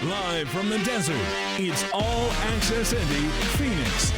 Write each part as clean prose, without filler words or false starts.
Live from the desert, it's All Access Indy Phoenix.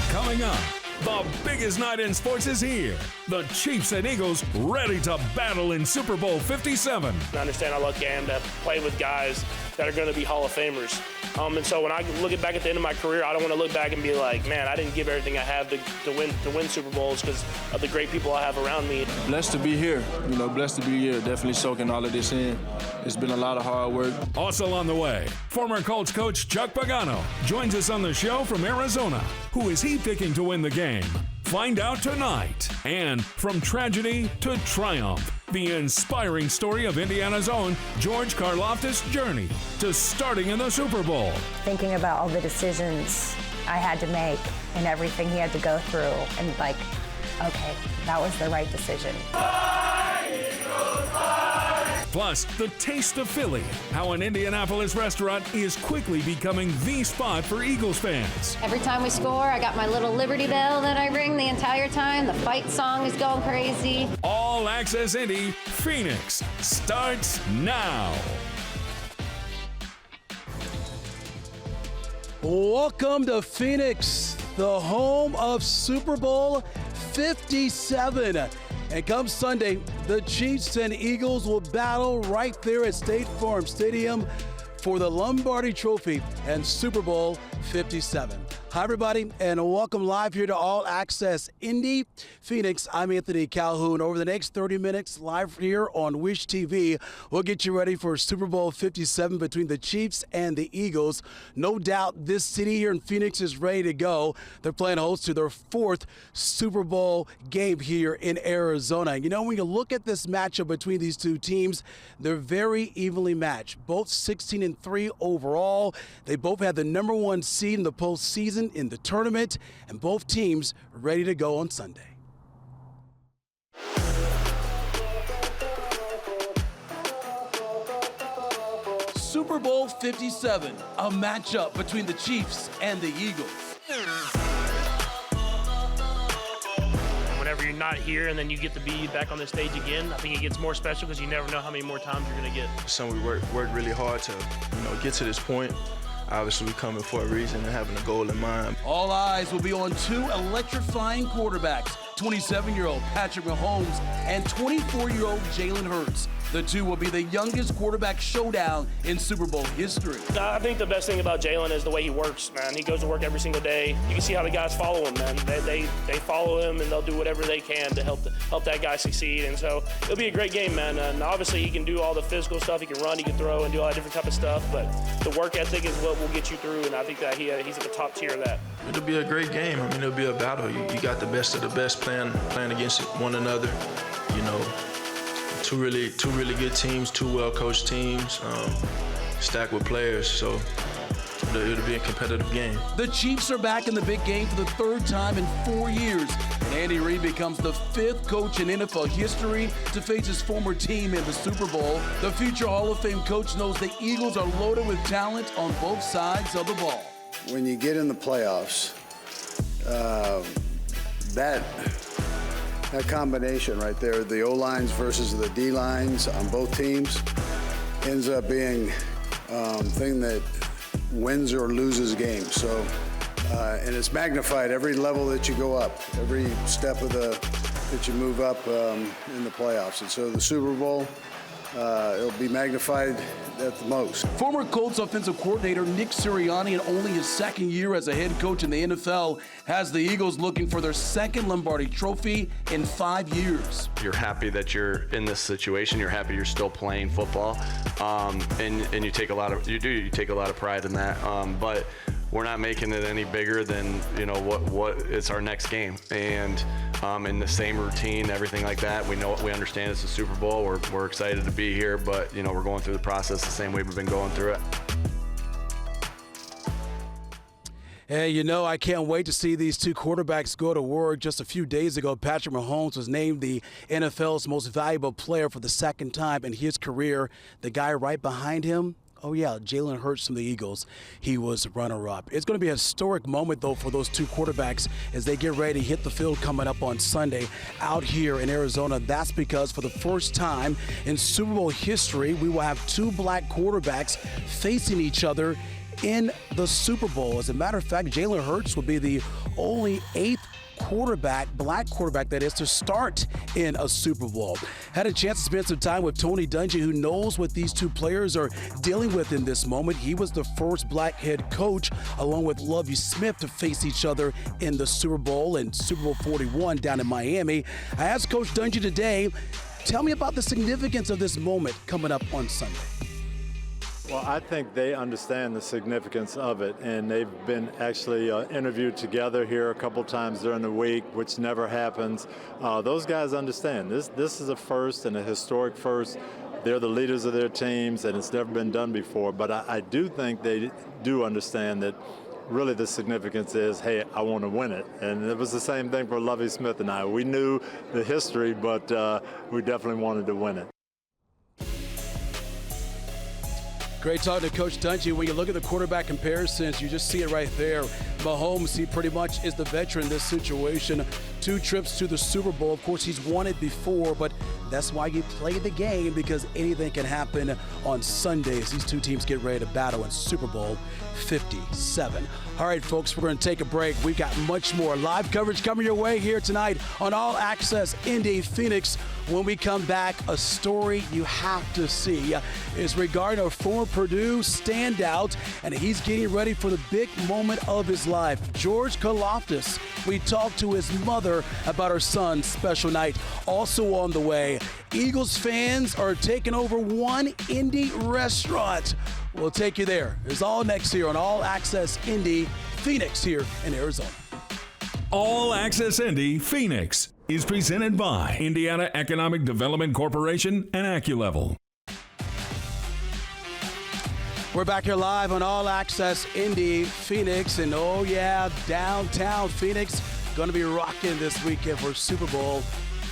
Coming up, the biggest night in sports is here. The Chiefs and Eagles ready to battle in Super Bowl 57. I understand I love getting to play with guys that are going to be Hall of Famers. And so when I look back at the end of my career, I don't want to look back and be like, man, I didn't give everything I have to win Super Bowls because of the great people I have around me. Blessed to be here. Blessed to be here. Definitely soaking all of this in. It's been a lot of hard work. Also on the way, former Colts coach Chuck Pagano joins us on the show from Arizona. Who is he picking to win the game? Find out tonight. And from tragedy to triumph, the inspiring story of Indiana's own George Karlaftis' journey to starting in the Super Bowl. Thinking about all the decisions I had to make and everything he had to go through, and okay, that was the right decision. Plus, the taste of Philly, how an Indianapolis restaurant is quickly becoming the spot for Eagles fans. Every time we score, I got my little Liberty Bell that I ring the entire time. The fight song is going crazy. All Access Indy Phoenix starts now. Welcome to Phoenix, the home of Super Bowl 57. And come Sunday, the Chiefs and Eagles will battle right there at State Farm Stadium for the Lombardi Trophy and Super Bowl 57. Hi, everybody, and welcome live here to All Access Indy Phoenix. I'm Anthony Calhoun. Over the next 30 minutes, live here on Wish TV, we'll get you ready for Super Bowl 57 between the Chiefs and the Eagles. No doubt this city here in Phoenix is ready to go. They're playing host to their fourth Super Bowl game here in Arizona. When you look at this matchup between these two teams, they're very evenly matched. Both 16-3 overall. They both had the number one seed in the postseason in the tournament, and both teams ready to go on Sunday. Super Bowl 57, a matchup between the Chiefs and the Eagles. Whenever you're not here and then you get to be back on the stage again, I think it gets more special because you never know how many more times you're going to get. We worked really hard to get to this point. Obviously, we're coming for a reason and having a goal in mind. All eyes will be on two electrifying quarterbacks, 27-year-old Patrick Mahomes and 24-year-old Jalen Hurts. The two will be the youngest quarterback showdown in Super Bowl history. I think the best thing about Jalen is the way he works, man. He goes to work every single day. You can see how the guys follow him, man. They follow him, and they'll do whatever they can to help that guy succeed. And so it'll be a great game, man. And obviously, he can do all the physical stuff. He can run, he can throw, and do all that different type of stuff. But the work ethic is what will get you through, and I think that he's at the top tier of that. It'll be a great game. It'll be a battle. You got the best of the best playing against one another. Two really good teams, two well-coached teams, stacked with players, so it'll be a competitive game. The Chiefs are back in the big game for the third time in 4 years. And Andy Reid becomes the fifth coach in NFL history to face his former team in the Super Bowl. The future Hall of Fame coach knows the Eagles are loaded with talent on both sides of the ball. When you get in the playoffs, that combination right there, the O-lines versus the D-lines on both teams, ends up being thing that wins or loses games. So, and it's magnified every level that you go up, every step of that you move up in the playoffs. And so the Super Bowl, it'll be magnified at the most. Former Colts offensive coordinator Nick Sirianni, in only his second year as a head coach in the NFL, has the Eagles looking for their second Lombardi Trophy in 5 years. You're happy that you're in this situation. You're happy you're still playing football, and you take a lot of pride in that. But we're not making it any bigger than what it's our next game, and in the same routine, everything like that. We understand it's a Super Bowl. We're excited to be here, but we're going through the process the same way we've been going through it. Hey, I can't wait to see these two quarterbacks go to work. Just a few days ago, Patrick Mahomes was named the NFL's most valuable player for the second time in his career. The guy right behind him Oh, yeah, Jalen Hurts from the Eagles. He was runner-up. It's going to be a historic moment, though, for those two quarterbacks as they get ready to hit the field coming up on Sunday out here in Arizona. That's because for the first time in Super Bowl history, we will have two black quarterbacks facing each other in the Super Bowl. As a matter of fact, Jalen Hurts will be the only eighth black quarterback that is, to start in a Super Bowl. Had a chance to spend some time with Tony Dungy, who knows what these two players are dealing with in this moment. He was the first black head coach, along with Lovie Smith, to face each other in the Super Bowl and Super Bowl 41 down in Miami. I asked Coach Dungy today, tell me about the significance of this moment coming up on Sunday. Well, I think they understand the significance of it, and they've been actually interviewed together here a couple times during the week, which never happens. Those guys understand. This is a first and a historic first. They're the leaders of their teams, and it's never been done before. But I do think they do understand that really the significance is, hey, I want to win it. And it was the same thing for Lovie Smith and I. We knew the history, but we definitely wanted to win it. Great talking to Coach Dungy. When you look at the quarterback comparisons, you just see it right there. Mahomes, he pretty much is the veteran in this situation. 2 trips to the Super Bowl. Of course, he's won it before, but that's why you play the game, because anything can happen on Sundays. These two teams get ready to battle in Super Bowl 57. All right, folks, we're going to take a break. We've got much more live coverage coming your way here tonight on All Access Indy Phoenix. When we come back, a story you have to see is regarding a former Purdue standout, and he's getting ready for the big moment of his life. George Karlaftis. We talked to his mother about her son's special night. Also on the way, Eagles fans are taking over one Indy restaurant. We'll take you there. It's all next here on All Access Indy Phoenix here in Arizona. All Access Indy Phoenix is presented by Indiana Economic Development Corporation and AccuLevel. We're back here live on All Access Indy Phoenix, and oh yeah, downtown Phoenix going to be rocking this weekend for Super Bowl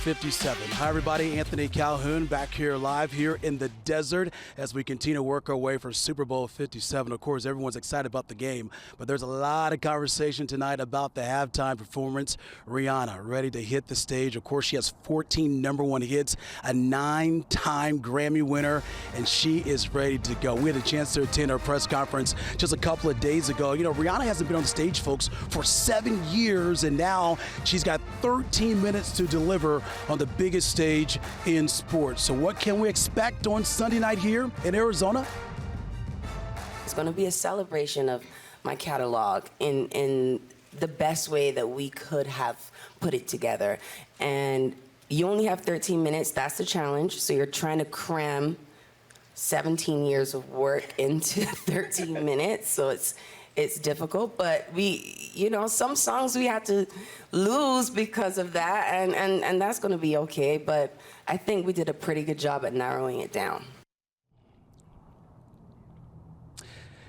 57. Hi everybody, Anthony Calhoun back here live here in the desert as we continue to work our way for Super Bowl 57. Of course, everyone's excited about the game, but there's a lot of conversation tonight about the halftime performance. Rihanna ready to hit the stage. Of course, she has 14 #1 hits, a 9-time Grammy winner, and she is ready to go. We had a chance to attend her press conference just a couple of days ago. You know, Rihanna hasn't been on the stage, folks, for 7 years, and now she's got 13 minutes to deliver on the biggest stage in sports. So what can we expect on Sunday night here in Arizona? It's going to be a celebration of my catalog in the best way that we could have put it together. And you only have 13 minutes. That's the challenge. So you're trying to cram 17 years of work into 13 minutes. So it's difficult, but some songs we had to lose because of that, and that's going to be okay, but I think we did a pretty good job at narrowing it down.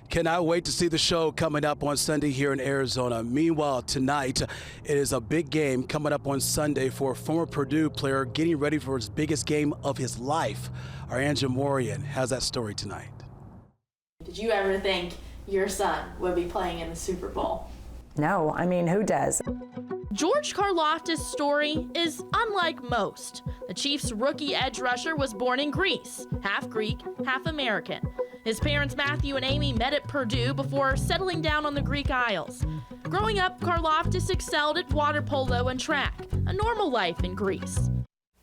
Cannot wait to see the show coming up on Sunday here in Arizona. Meanwhile, tonight, it is a big game coming up on Sunday for a former Purdue player getting ready for his biggest game of his life. Our Angela Morian has that story tonight. Did you ever think your son would be playing in the Super Bowl? No, I mean, who does? George Karlaftis' story is unlike most. The Chiefs' rookie edge rusher was born in Greece, half Greek, half American. His parents, Matthew and Amy, met at Purdue before settling down on the Greek Isles. Growing up, Karlaftis excelled at water polo and track, a normal life in Greece,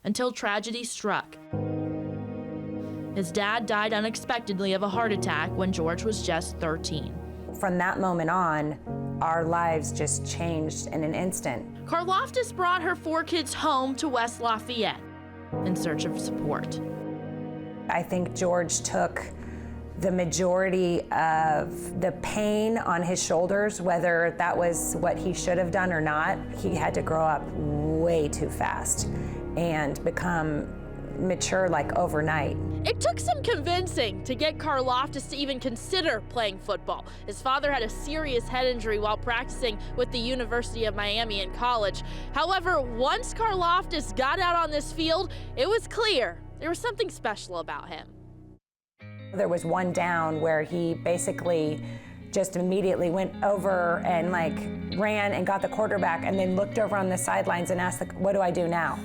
until tragedy struck. His dad died unexpectedly of a heart attack when George was just 13. From that moment on, our lives just changed in an instant. Karlaftis brought her 4 kids home to West Lafayette in search of support. I think George took the majority of the pain on his shoulders, whether that was what he should have done or not. He had to grow up way too fast and become mature like overnight. It took some convincing to get Karlaftis to even consider playing football. His father had a serious head injury while practicing with the University of Miami in college. However, once Karlaftis got out on this field, it was clear there was something special about him. There was one down where he basically just immediately went over and like ran and got the quarterback and then looked over on the sidelines and asked, what do I do now?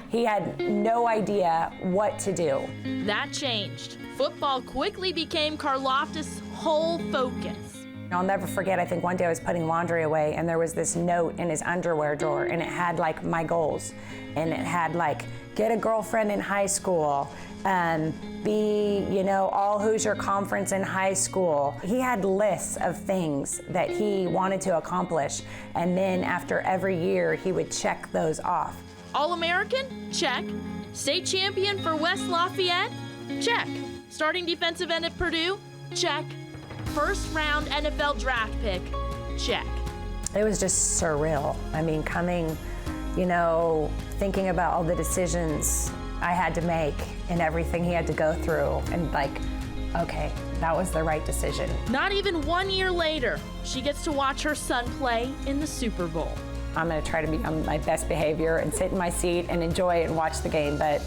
He had no idea what to do. That changed. Football quickly became Karlaftis' whole focus. I'll never forget, I think one day I was putting laundry away and there was this note in his underwear drawer and it had like my goals. And it had like, get a girlfriend in high school, be, all Hoosier conference in high school. He had lists of things that he wanted to accomplish. And then after every year, he would check those off. All-American? Check. State champion for West Lafayette? Check. Starting defensive end at Purdue? Check. First round NFL draft pick? Check. It was just surreal. I mean, coming, thinking about all the decisions I had to make and everything he had to go through and okay, that was the right decision. Not even 1 year later, she gets to watch her son play in the Super Bowl. I'm gonna try to be on my best behavior and sit in my seat and enjoy it and watch the game, but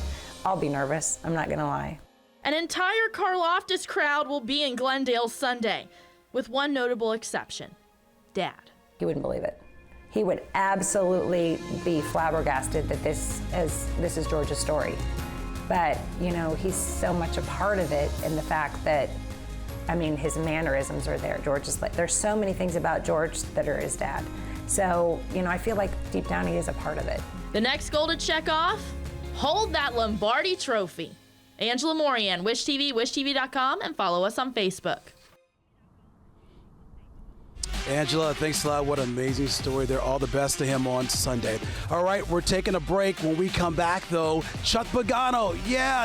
I'll be nervous, I'm not gonna lie. An entire Karlaftis crowd will be in Glendale Sunday, with one notable exception, Dad. He wouldn't believe it. He would absolutely be flabbergasted that this is George's story. But, he's so much a part of it in the fact that, his mannerisms are there. George is there's so many things about George that are his dad. So, I feel like deep down he is a part of it. The next goal to check off, hold that Lombardi trophy. Angela Morian, Wish TV, wishtv.com, and follow us on Facebook. Angela, thanks a lot. What an amazing story there. All the best to him on Sunday. All right, we're taking a break. When we come back, though, Chuck Pagano,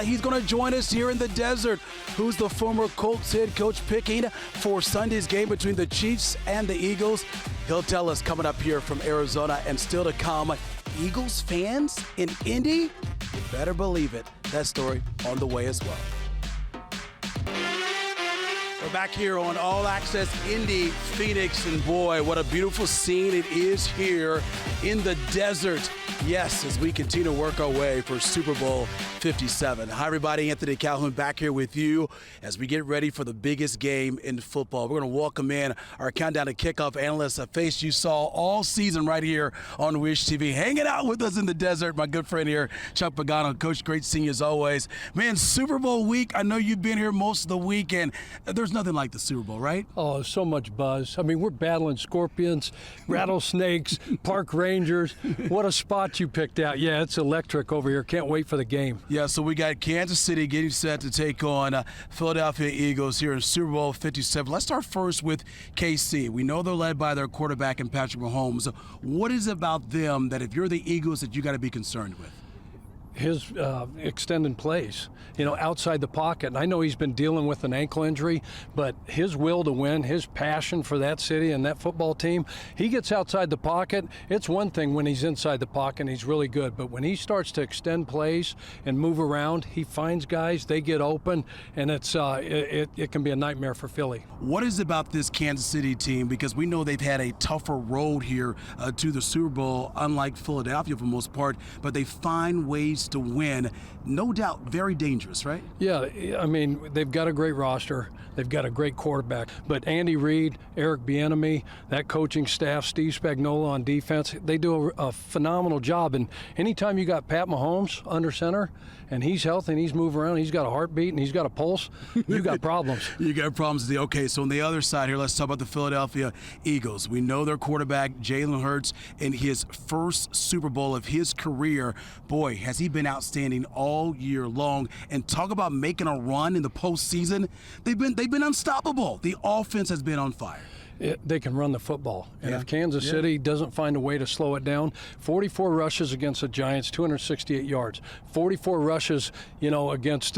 he's going to join us here in the desert. Who's the former Colts head coach picking for Sunday's game between the Chiefs and the Eagles? He'll tell us coming up here from Arizona. And still to come, Eagles fans in Indy? You better believe it. That story on the way as well. We're back here on All Access Indy, Phoenix, and boy, what a beautiful scene it is here in the desert. Yes, as we continue to work our way for Super Bowl 57. Hi, everybody. Anthony Calhoun back here with you as we get ready for the biggest game in football. We're going to welcome in our countdown to kickoff analyst, a face you saw all season right here on Wish TV, hanging out with us in the desert. My good friend here, Chuck Pagano. Coach, great seeing you as always. Man, Super Bowl week. I know you've been here most of the weekend. There's nothing like the Super Bowl, right? Oh, so much buzz. We're battling scorpions, rattlesnakes, park rangers. What a spot you picked out. Yeah, it's electric over here. Can't wait for the game. Yeah, so we got Kansas City getting set to take on Philadelphia Eagles here in Super Bowl 57. Let's start first with KC. We know they're led by their quarterback in Patrick Mahomes. What is it about them that if you're the Eagles that you got to be concerned with? His extending plays, outside the pocket. And I know he's been dealing with an ankle injury, but his will to win, his passion for that city and that football team, he gets outside the pocket. It's one thing when he's inside the pocket and he's really good, but when he starts to extend plays and move around, he finds guys, they get open, and it can be a nightmare for Philly. What is it about this Kansas City team? Because we know they've had a tougher road here to the Super Bowl, unlike Philadelphia for the most part, but they find ways to win. No doubt, very dangerous, right? Yeah, they've got a great roster. They've got a great quarterback. But Andy Reid, Eric Bieniemy, that coaching staff, Steve Spagnuolo on defense, they do a phenomenal job. And anytime you got Pat Mahomes under center and he's healthy and he's moving around, he's got a heartbeat and he's got a pulse, you got problems. You got problems. Okay, so on the other side here, let's talk about the Philadelphia Eagles. We know their quarterback, Jalen Hurts, in his first Super Bowl of his career. Boy, has he been outstanding all year long. And talk about making a run in the postseason. They've been unstoppable. The offense has been on fire. They can run the football. And if Kansas City doesn't find a way to slow it down, 44 rushes against the Giants, 268 yards. 44 rushes, against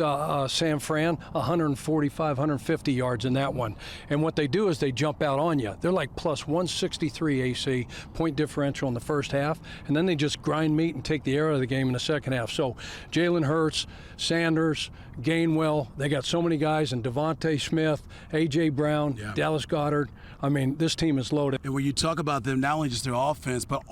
San Fran, 145, 150 yards in that one. And what they do is they jump out on you. They're like plus 163 AC, point differential in the first half, and then they just grind meat and take the air out of the game in the second half. So Jalen Hurts, Sanders, Gainwell, they got so many guys, and Devontae Smith, A.J. Brown, Dallas Goedert. This team is loaded. And when you talk about them, not only just their offense, but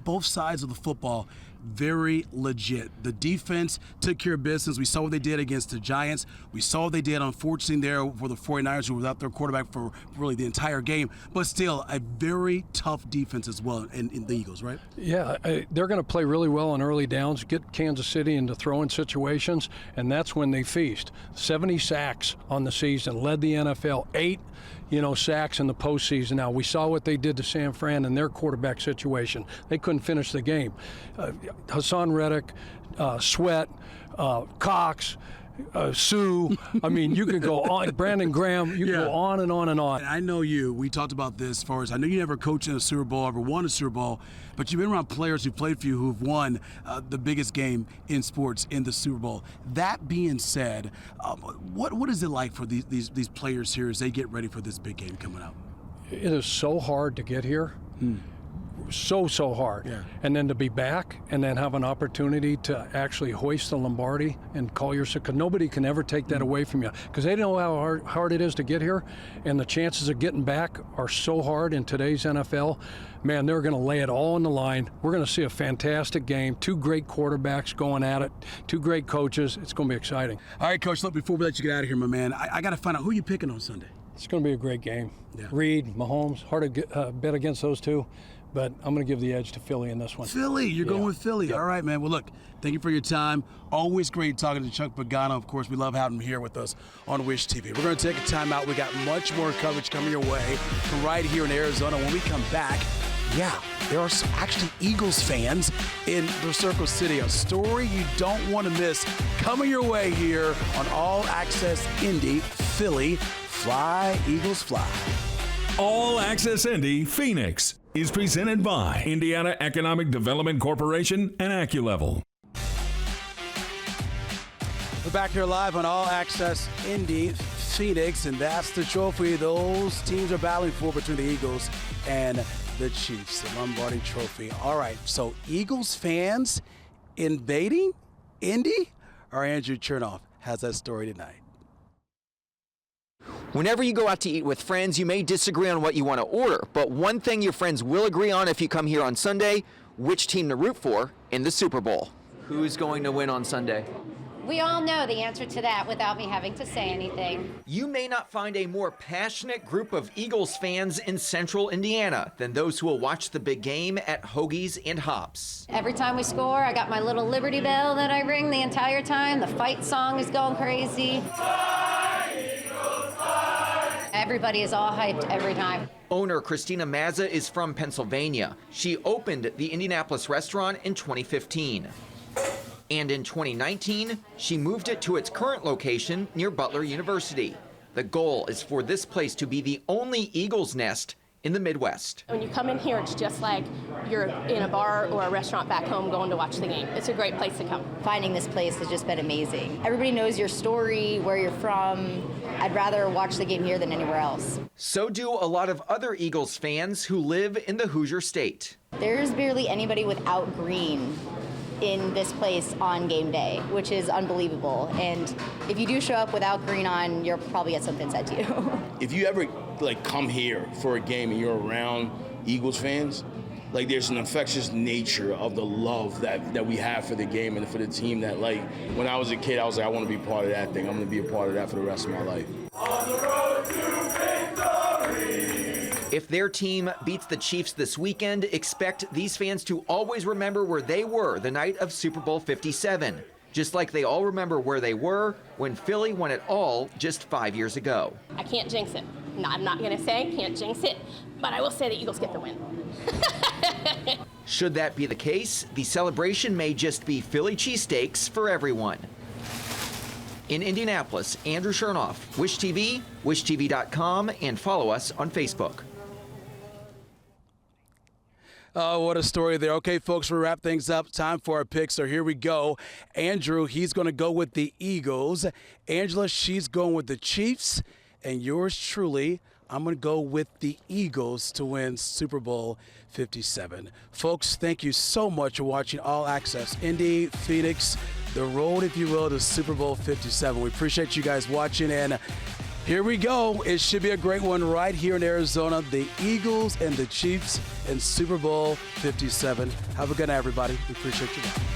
both sides of the football, very legit. The defense took care of business. We saw what they did against the Giants. We saw what they did, unfortunately, there for the 49ers, who were without their quarterback for really the entire game. But still, a very tough defense as well in the Eagles, right? Yeah, they're going to play really well on early downs, get Kansas City into throwing situations, and that's when they feast. 70 sacks on the season, led the NFL, 8 sacks in the postseason. Now, we saw what they did to San Fran in their quarterback situation. They couldn't finish the game. Hassan Reddick, Sweat, Cox, Sue. I mean, you could go on. Brandon Graham. You can go on and on and on. And I know you. We talked about this as far as I know you never coached in a Super Bowl, ever won a Super Bowl, but you've been around players who played for you who've won the biggest game in sports in the Super Bowl. That being said, what is it like for these players here as they get ready for this big game coming up? It is so hard to get here. So hard. Yeah. And then to be back and then have an opportunity to actually hoist the Lombardi and call yourself, because nobody can ever take that away from you, because they know how hard it is to get here, and the chances of getting back are so hard in today's NFL. Man, they're going to lay it all on the line. We're going to see a fantastic game. 2 great quarterbacks going at it, 2 great coaches. It's going to be exciting. All right, Coach, look, before we let you get out of here, my man, I got to find out who you picking on Sunday. It's going to be a great game. Yeah. Reed, Mahomes, hard to bet against those two. But I'm going to give the edge to Philly in this one. Philly, you're going with Philly. Yep. All right, man. Well, look, thank you for your time. Always great talking to Chuck Pagano. Of course, we love having him here with us on Wish TV. We're going to take a time out. We got much more coverage coming your way from right here in Arizona. When we come back, there are some actually Eagles fans in the Circle City. A story you don't want to miss coming your way here on All Access Indy, Philly. Fly, Eagles, fly. All Access Indy Phoenix is presented by Indiana Economic Development Corporation and AccuLevel. We're back here live on All Access Indy Phoenix, and that's the trophy those teams are battling for between the Eagles and the Chiefs, the Lombardi Trophy. All right, so Eagles fans invading Indy? Our Andrew Chernoff has that story tonight. Whenever you go out to eat with friends, you may disagree on what you want to order, but one thing your friends will agree on if you come here on Sunday, which team to root for in the Super Bowl. Who's going to win on Sunday? We all know the answer to that without me having to say anything. You may not find a more passionate group of Eagles fans in central Indiana than those who will watch the big game at Hoagie's and Hops. Every time we score, I got my little Liberty Bell that I ring the entire time. The fight song is going crazy. Everybody is all hyped every time. Owner Christina Mazza is from Pennsylvania. She opened the Indianapolis restaurant in 2015. And in 2019, she moved it to its current location near Butler University. The goal is for this place to be the only Eagles nest in the Midwest. When you come in here, it's just like you're in a bar or a restaurant back home going to watch the game. It's a great place to come. Finding this place has just been amazing. Everybody knows your story, where you're from. I'd rather watch the game here than anywhere else. So do a lot of other Eagles fans who live in the Hoosier State. There's barely anybody without green in this place on game day, which is unbelievable. And if you do show up without green on, you'll probably get something said to you. If you ever come here for a game and you're around Eagles fans, there's an infectious nature of the love that we have for the game and for the team that when I was a kid, I was like, I want to be part of that thing. I'm going to be a part of that for the rest of my life. On the road to victory. If their team beats the Chiefs this weekend, expect these fans to always remember where they were the night of Super Bowl 57, just like they all remember where they were when Philly won it all just 5 years ago. I can't jinx it. No, I'm not going to say can't jinx it, but I will say the Eagles get the win. Should that be the case, the celebration may just be Philly cheesesteaks for everyone. In Indianapolis, Andrew Chernoff, Wish TV, wishtv.com, and follow us on Facebook. Oh, what a story there. Okay, folks, we'll wrap things up. Time for our picks. So here we go. Andrew, he's going to go with the Eagles. Angela, she's going with the Chiefs. And yours truly, I'm going to go with the Eagles to win Super Bowl 57. Folks, thank you so much for watching All Access Indy, Phoenix, the road, if you will, to Super Bowl 57. We appreciate you guys watching, and Here we go. It should be a great one right here in Arizona. The Eagles and the Chiefs in Super Bowl 57. Have a good night, everybody. We appreciate you.